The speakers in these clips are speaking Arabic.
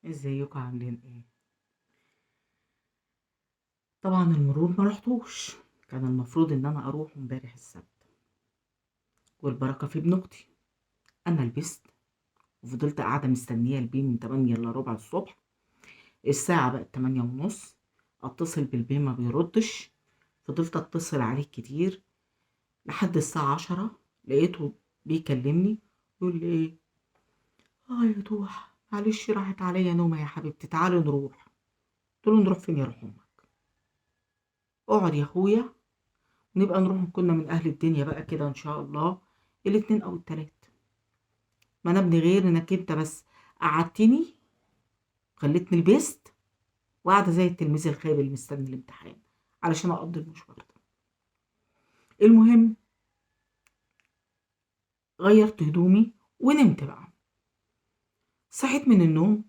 ازيكم عاملين ايه؟ طبعا المرور ما رحتوش. كان المفروض ان انا اروح امبارح السبت، والبركه في ابن اختي. انا لبست وفضلت قاعده مستنيه البيه من 8 الا ربع الصبح. الساعه بقت 8 ونص، اتصل بالبيه ما بيردش. فضلت اتصل عليه كتير لحد الساعه 10. لقيته بيكلمني، يقول لي ايه؟ يا دوح معلش راحت عليا نومه يا حبيبتي، تعالي نروح. قلت له نروح فين يا روح امك؟ اقعد يا اخويا، نبقى نروح كنا من أهل الدنيا بقى كده إن شاء الله الاتنين أو التلات. ما أنا ابن غير إنك أنت بس قعدتني، خليتني لبست وقاعدة زي التلميذ الخايب اللي مستني الامتحان علشان أقضي المشوار ده. المهم غيرت هدومي ونمت بقى. صحيت من النوم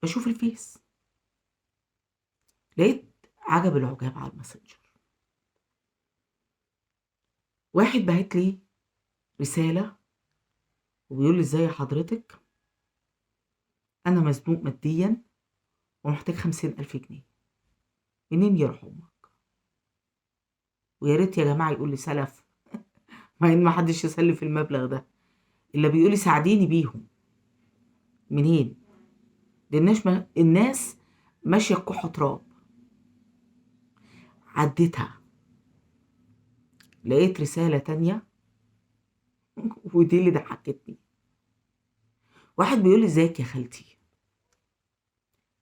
بشوف الفيس، لقيت عجب العجاب على الماسنجر. واحد بعت لي رسالة وبيقول لي ازاي حضرتك، أنا مزنوق ماديا ومحتاج 50,000 جنيه. منين يا روح أمك؟ ويا ريت يا جماعة يقول لي سلف، مع ان ما حدش يسلف المبلغ ده الا بيقول لي ساعديني بيهم. منين؟ دي الناس ماشيه كحة تراب. عديتها، لقيت رساله تانية ودي اللي ضحكتني. واحد بيقول لي ازيك يا خالتي،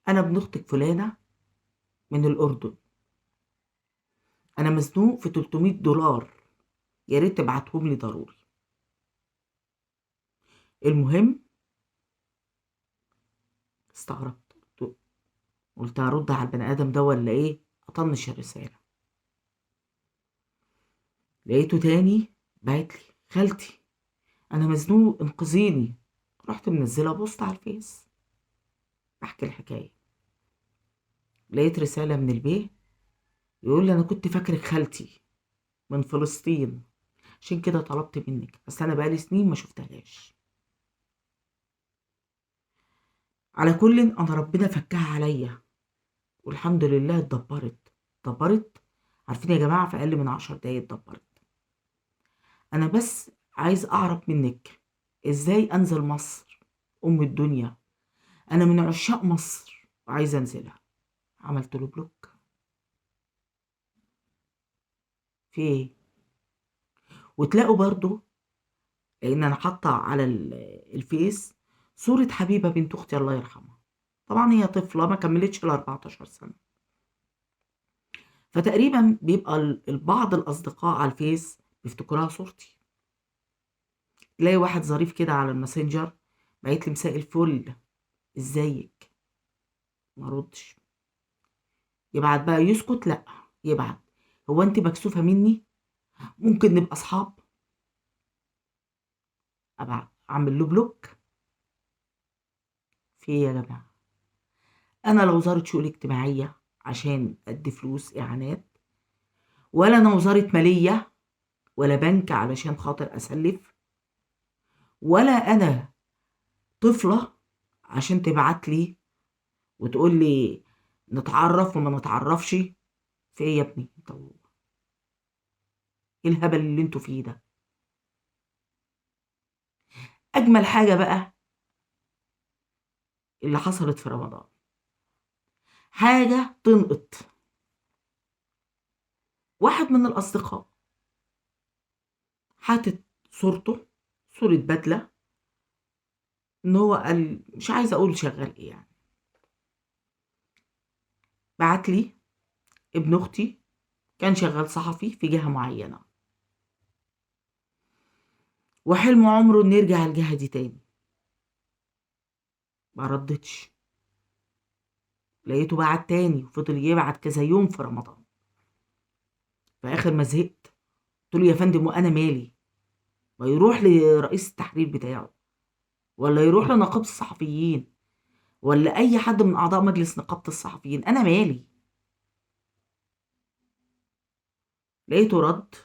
انا ابن اختك فلانه من الاردن، انا مزنوق في 300 دولار، يا ريت تبعتهم لي ضروري. المهم استغربت، قلت هرد على البني ادم ده ولا ايه؟ اطنش الرساله. لقيته تاني بعت لي خالتي انا مزنوق انقذيني. رحت منزله بوست على الفيس بحكي الحكايه. لقيت رساله من البيه يقول لي انا كنت فاكرك خالتي من فلسطين، عشان كده طلبت منك، بس انا بقالي سنين ما شفتهاش. على كل انا ربنا فكها عليا والحمد لله اتدبرت. عارفين يا جماعه في اقل من 10 دقايق اتدبرت. انا بس عايز اعرف منك ازاي انزل مصر ام الدنيا. انا من عشاق مصر وعايزه انزلها. عملت له بلوك. في ايه؟ وتلاقوا برضو، لان انا حاطه على الفيس صوره حبيبه بنت اختي الله يرحمها. طبعا هي طفله ما كملتش ال 14 سنه. فتقريبا بيبقى بعض الاصدقاء على الفيس بيفتكروها صورتي. تلاقي واحد ظريف كده على الماسنجر بعت لي مساء الفل، ازيك؟ ما ردش. يبعت بقى يسكت؟ لا، يبعت. هو انت مكسوفه مني؟ ممكن نبقى اصحاب؟ ابعت اعمل له بلوك. في ايه يا جماعه؟ انا لا وزاره شؤون اجتماعيه عشان ادي فلوس اعانات، ولا انا وزاره ماليه، ولا بنك علشان خاطر اسلف، ولا انا طفله عشان تبعت لي وتقول لي نتعرف وما نتعرفش. في ايه يا ابني انت ايه الهبل اللي انتوا فيه ده؟ اجمل حاجه بقى اللي حصلت في رمضان، حاجه تنقط. واحد من الاصدقاء حاطط صورته، صوره بدله، ان هو قال مش عايزه اقول شغال ايه يعني. بعت لي ابن اختي كان شغال صحفي في جهه معينه، وحلم عمره انه يرجع الجهه دي تاني. ما ردتش. لقيته بعت تاني وفضل يبعت كذا يوم في رمضان. في اخر ما زهقت قلت له يا فندم وانا مالي؟ ما يروح لرئيس التحرير بتاعه، ولا يروح لنقابه الصحفيين، ولا اي حد من اعضاء مجلس نقابه الصحفيين، انا مالي؟ لقيته رد،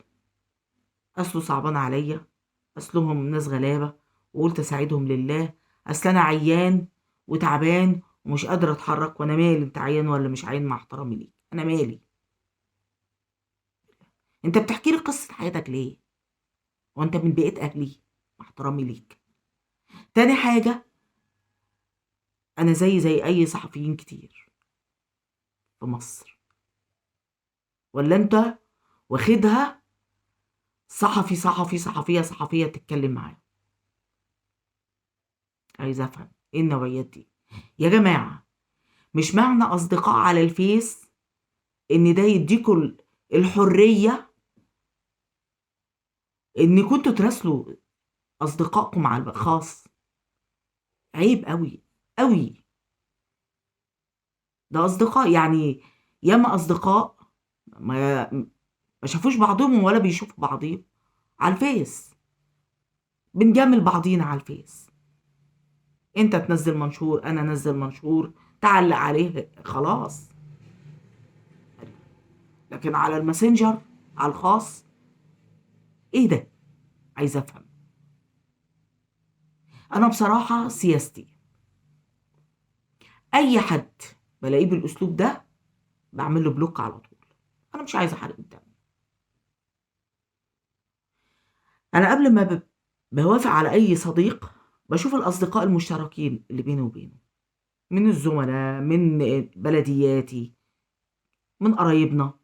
اصله صعبان عليا، اصلهم ناس غلابه وقلت اساعدهم لله، اصل انا عيان وتعبان ومش قادرة اتحرك، وانا مالي انت عيان ولا مش عيان؟ مع احترامي ليك انا مالي. انت بتحكي لي قصة حياتك ليه؟ وانت من بيئة اهلي؟ مع احترامي ليك. تاني حاجة، انا زي اي صحفيين كتير في مصر، ولا انت واخدها صحفية صحفية تتكلم معاه؟ عايز افهم ايه النوعيات دي يا جماعة. مش معنى اصدقاء على الفيس ان ده يديكوا الحرية ان كنتوا تراسلوا اصدقائكم على الخاص. عيب قوي قوي. ده اصدقاء يعني، ياما اصدقاء ما ما شافوش بعضهم ولا بيشوفوا بعضهم على الفيس، بنجامل بعضينا على الفيس. انت تنزل منشور، انا انزل منشور، تعلق عليه، خلاص. لكن على الماسنجر، على الخاص، ايه ده؟ عايز افهم. انا بصراحة سياستي، اي حد بلاقيه بالاسلوب ده بعمل له بلوك على طول. انا مش عايزه حرق الدم. انا قبل ما بوافق على اي صديق بشوف الاصدقاء المشتركين اللي بيني وبينه، من الزملاء، من بلدياتي، من قرايبنا،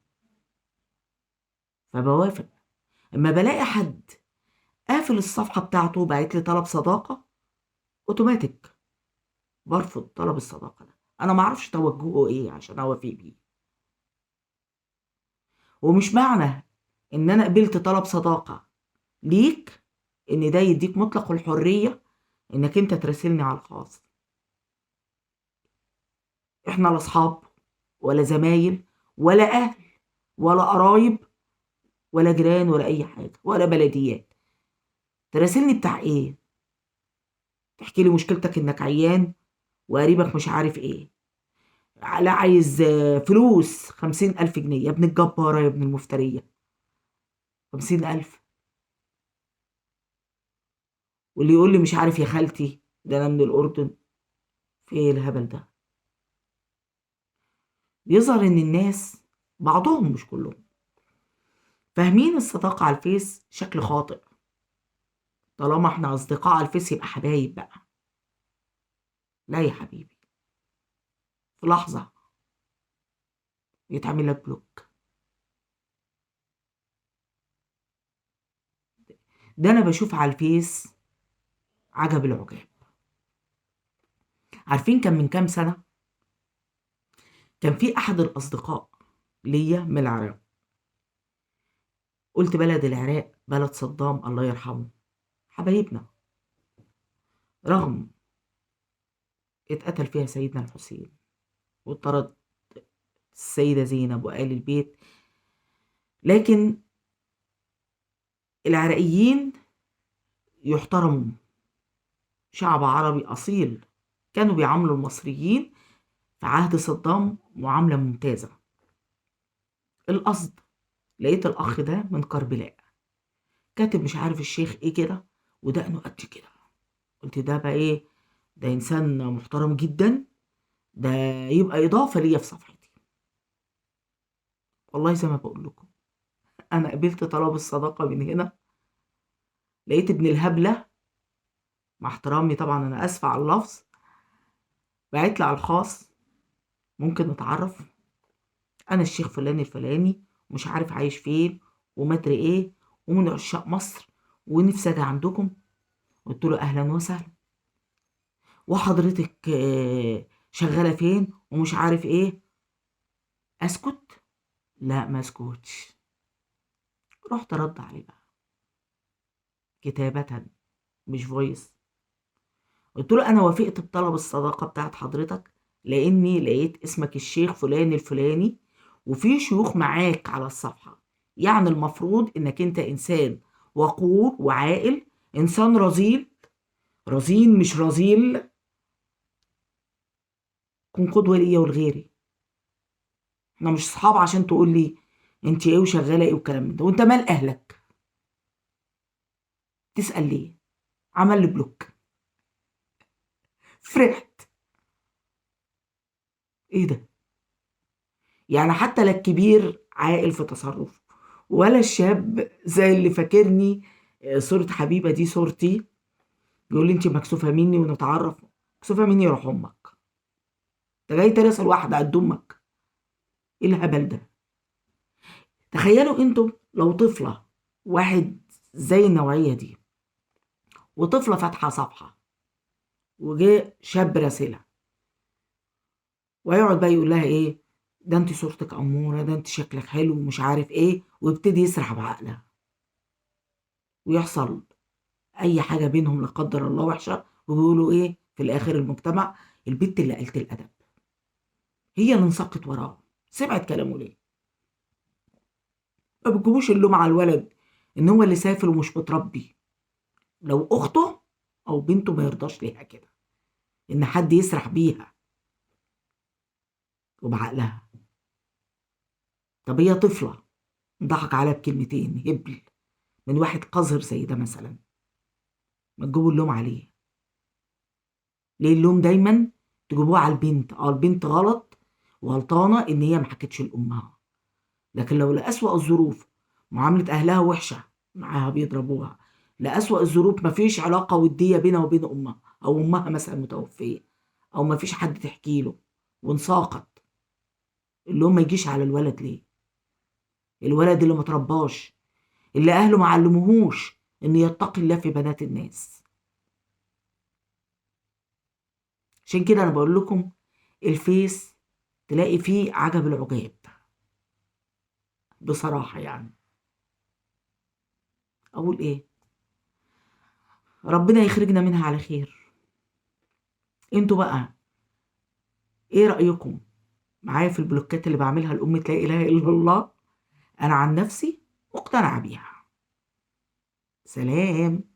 فبوافق. اما بلاقي حد قافل الصفحه بتاعته وبعت لي طلب صداقه، اوتوماتيك برفض طلب الصداقه ده. انا ما اعرفش توجهه ايه عشان اوافق بيه. ومش معنى ان انا قبلت طلب صداقه ليك ان ده يديك مطلق الحريه انك انت تراسلني على الخاص. احنا لا اصحاب ولا زمايل ولا اهل ولا قرايب ولا جيران ولا اي حاجه ولا بلديات. تراسلني بتاع ايه؟ تحكي لي مشكلتك انك عيان وقريبك مش عارف ايه، لا عايز فلوس 50,000 جنيه. يا ابن الجبارة يا ابن المفترية، 50,000؟ واللي يقول لي مش عارف يا خالتي ده انا من الاردن. في ايه الهبل ده؟ بيظهر ان الناس، بعضهم مش كلهم، فاهمين الصداقة على الفيس شكل خاطئ. طالما احنا اصدقاء على الفيس يبقى حبايب بقى. لا يا حبيبي، في لحظة يتعمل لك بلوك. ده انا بشوف على الفيس عجب العجاب. عارفين كان من كام سنة كان في احد الاصدقاء ليا من العراق، قلت بلد العراق بلد صدام الله يرحمه، حبايبنا، رغم اتقتل فيها سيدنا الحسين وطرد السيدة زينب وآل البيت، لكن العراقيين يحترموا، شعب عربي أصيل، كانوا بيعاملوا المصريين في عهد صدام معاملة ممتازة. القصد، لقيت الأخ ده من كربلاء كاتب مش عارف الشيخ ايه كده ودقنه قد كده. قلت ده بقى ايه؟ ده إنسان محترم جدا، ده يبقى إضافة ليا في صفحتي. والله زي ما بقول لكم، أنا قبلت طلب الصداقة من هنا، لقيت ابن الهبلة، مع احترامي طبعا أنا آسفة على اللفظ، بعت لي على الخاص ممكن نتعرف؟ أنا الشيخ فلان الفلاني ومش عارف عايش فين ومدري إيه ومن عشاق مصر ونفسي أجي عندكم. قلت له أهلا وسهلا. وحضرتك شغالة فين ومش عارف إيه. أسكت؟ لا ما اسكتش. رحت رد عليه بقى كتابة مش فويس. قلت له أنا وافقت بطلب الصداقة بتاعت حضرتك لأني لقيت اسمك الشيخ فلان الفلاني وفي شيوخ معاك على الصفحة، يعني المفروض إنك أنت إنسان وقور وعاقل، إنسان رزيل، رزين مش رزيل، كن قدوة ليا ولغيري. احنا مش صحاب عشان تقول لي انت ايه وشغالة ايه والكلام من ده. وانت مال أهلك؟ تسأل ليه؟ عمل لي بلوك. فرحت. ايه ده؟ يعني حتى لا الكبير عاقل في تصرفه ولا الشاب زي اللي فاكرني صورة حبيبة دي صورتي، بيقول لي انت مكسوفة مني ونتعرف. مكسوفة مني يروح امك، انت جاي ترسل واحدة قد امك؟ ايه الهبل ده؟ تخيلوا انتوا لو طفلة، واحد زي النوعية دي، وطفلة فاتحة صفحة، وجه شاب راسلها، ويقعد بقى يقول لها ايه؟ ده انت صورتك امورة، ده انت شكلك حلو ومش عارف ايه، ويبتدي يسرح بعقلها، ويحصل اي حاجة بينهم لا قدر الله وحشة، وبيقولوا ايه في الاخر المجتمع؟ البت اللي قلت الادب هي اللي انساقت وراه، سمعت كلامه ليه؟ ما بتجيبوش اللوم على الولد ان هو اللي سافل ومش متربي، لو اخته او بنته ما يرضاش ليها كده، ان حد يسرح بيها وبعقلها. طب هي طفلة ضحك عليها بكلمتين هبل من واحد قذر زي ده مثلا، ما تجيبوا اللوم عليه. ليه اللوم دايما تجيبوه على البنت؟ البنت غلط وغلطانة ان هي ما حكتش لامها، لكن لو لأسوأ الظروف، معاملة اهلها وحشة معاها بيضربوها، لأسوأ الظروف مفيش علاقة ودية بينها وبين امها، او امها مثلا متوفية، او مفيش حد تحكي له وانساقط، اللوم ما يجيش على الولد ليه؟ الولد اللي ما ترباش، اللي اهله ما علموهوش ان يتقي الله في بنات الناس. عشان كده انا بقول لكم الفيس تلاقي فيه عجب العجاب بصراحة. يعني اقول ايه؟ ربنا يخرجنا منها على خير. انتوا بقى ايه رأيكم معايا في البلوكات اللي بعملها لأمة لا إله إلا الله؟ أنا عن نفسي مقتنعة بيها. سلام.